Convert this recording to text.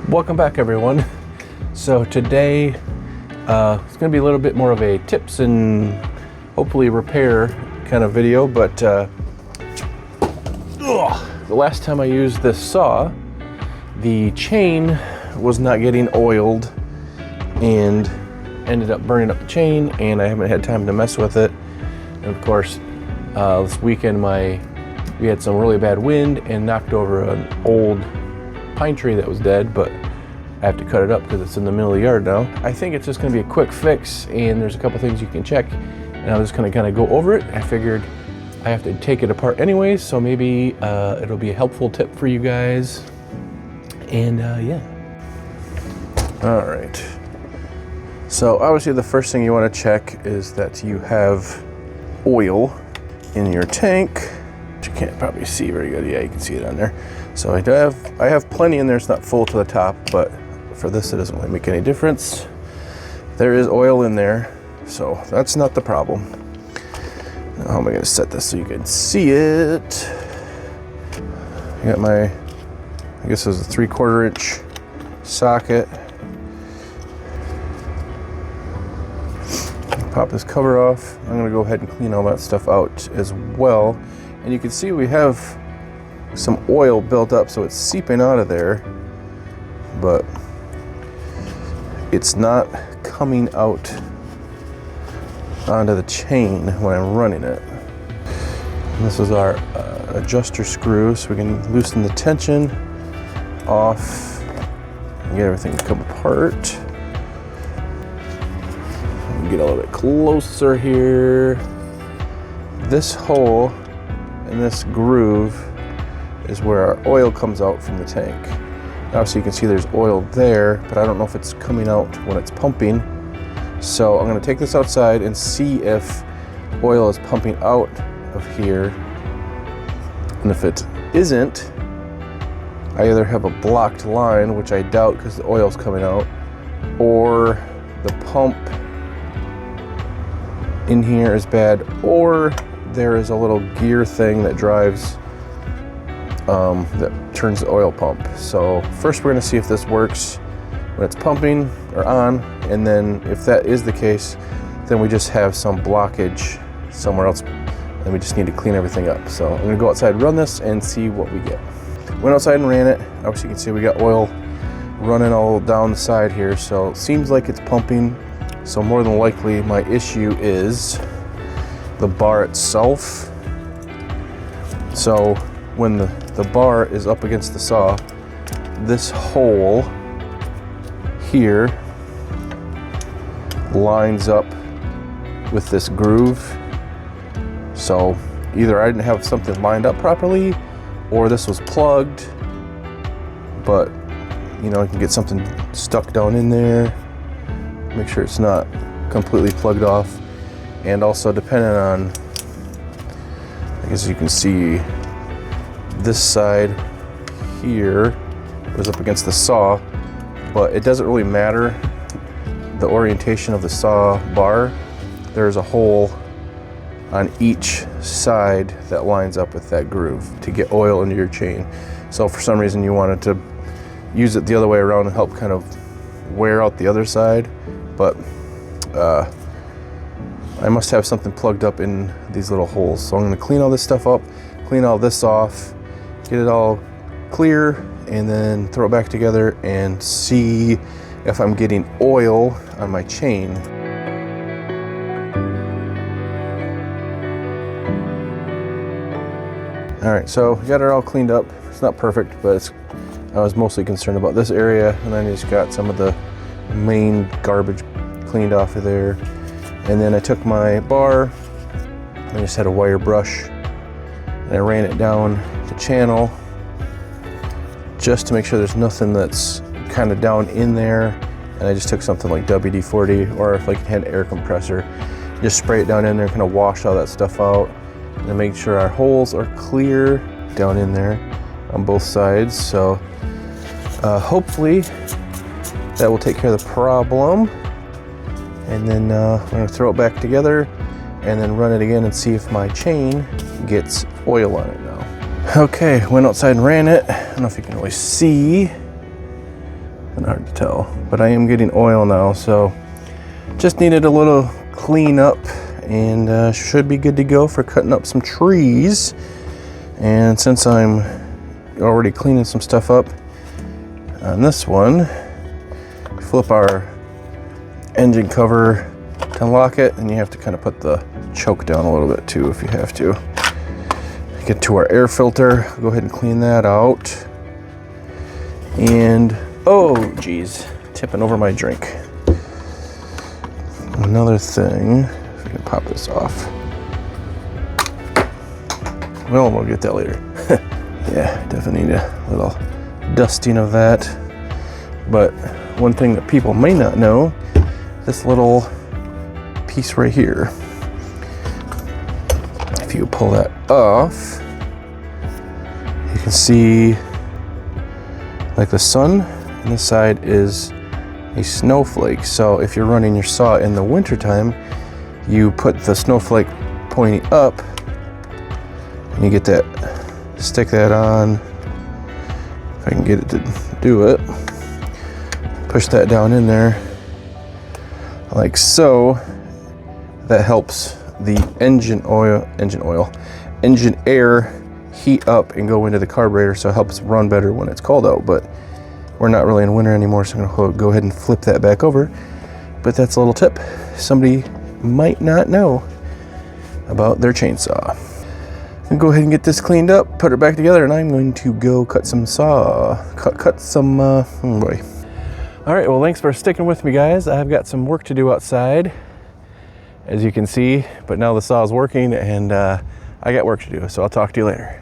Welcome back, everyone. So today it's going to be a little bit more of a tips and hopefully repair kind of video, but the last time I used this saw, the chain was not getting oiled and ended up burning up the chain, and I haven't had time to mess with it. And of course, this weekend we had some really bad wind and knocked over an old pine tree that was dead, but I have to cut it up because it's in the middle of the yard now. I think it's just going to be a quick fix, and there's a couple things you can check, and I'm just going to kind of go over it. I figured I have to take it apart anyways, so maybe it'll be a helpful tip for you guys. And yeah. All right. So obviously the first thing you want to check is that you have oil in your tank. You can't probably see very good. Yeah, you can see it on there. So I have plenty in there. It's not full to the top, but for this it doesn't really make any difference. There is oil in there, so that's not the problem. Now, how am I going to set this so you can see it? I got my, I guess it was a 3/4 inch socket. Pop this cover off. I'm going to go ahead and clean all that stuff out as well. And you can see we have some oil built up, so it's seeping out of there, but it's not coming out onto the chain when I'm running it. And this is our adjuster screw, so we can loosen the tension off and get everything to come apart. Get a little bit closer here. This hole in this groove is where our oil comes out from the tank. Obviously you can see there's oil there, but I don't know if it's coming out when it's pumping. So I'm going to take this outside and see if oil is pumping out of here. And if it isn't, I either have a blocked line, which I doubt because the oil's coming out, or the pump in here is bad, or there is a little gear thing that drives that turns the oil pump. So first we're going to see if this works when it's pumping or on, and then if that is the case, then we just have some blockage somewhere else and we just need to clean everything up. So I'm going to go outside, run this, and see what we get. Went outside and ran it. Obviously you can see we got oil running all down the side here, so it seems like it's pumping. So more than likely my issue is the bar itself. So when the bar is up against the saw, this hole here lines up with this groove. So either I didn't have something lined up properly, or this was plugged, but you know, you can get something stuck down in there. Make sure it's not completely plugged off. And also, depending on, I guess you can see this side here was up against the saw, but it doesn't really matter the orientation of the saw bar. There's a hole on each side that lines up with that groove to get oil into your chain. So for some reason you wanted to use it the other way around and help kind of wear out the other side, but I must have something plugged up in these little holes. So I'm going to clean all this stuff up, clean all this off, get it all clear, and then throw it back together and see if I'm getting oil on my chain. All right, so we got it all cleaned up. It's not perfect, but I was mostly concerned about this area, and then I just got some of the main garbage cleaned off of there. And then I took my bar, I just had a wire brush, and I ran it down the channel just to make sure there's nothing that's kind of down in there. And I just took something like WD-40, or if like it had an air compressor, just spray it down in there, kind of wash all that stuff out, and make sure our holes are clear down in there on both sides. So hopefully that will take care of the problem. And then I'm going to throw it back together and then run it again and see if my chain gets oil on it now. Okay, went outside and ran it. I don't know if you can really see, Kind of hard to tell, but I am getting oil now, so just needed a little clean up, and should be good to go for cutting up some trees. And since I'm already cleaning some stuff up on this one, flip our engine cover to unlock it, and you have to kind of put the choke down a little bit too if you have to. Get to our air filter, go ahead and clean that out. And oh geez, tipping over my drink. Another thing, if I can pop this off. Well, we'll get that later. Yeah, definitely need a little dusting of that. But one thing that people may not know, this little piece right here, if you pull that off, you can see like the sun, and this side is a snowflake. So if you're running your saw in the wintertime, you put the snowflake pointing up, and you get that, stick that on, if I can get it to do it, push that down in there like so. That helps the engine air heat up and go into the carburetor, so it helps run better when it's cold out. But we're not really in winter anymore, so I'm gonna go ahead and flip that back over. But that's a little tip somebody might not know about their chainsaw. I'm gonna go ahead and get this cleaned up, put it back together, and I'm going to go cut some oh boy. All right, well, thanks for sticking with me, guys. I've got some work to do outside, as you can see, but now the saw is working, and I got work to do, so I'll talk to you later.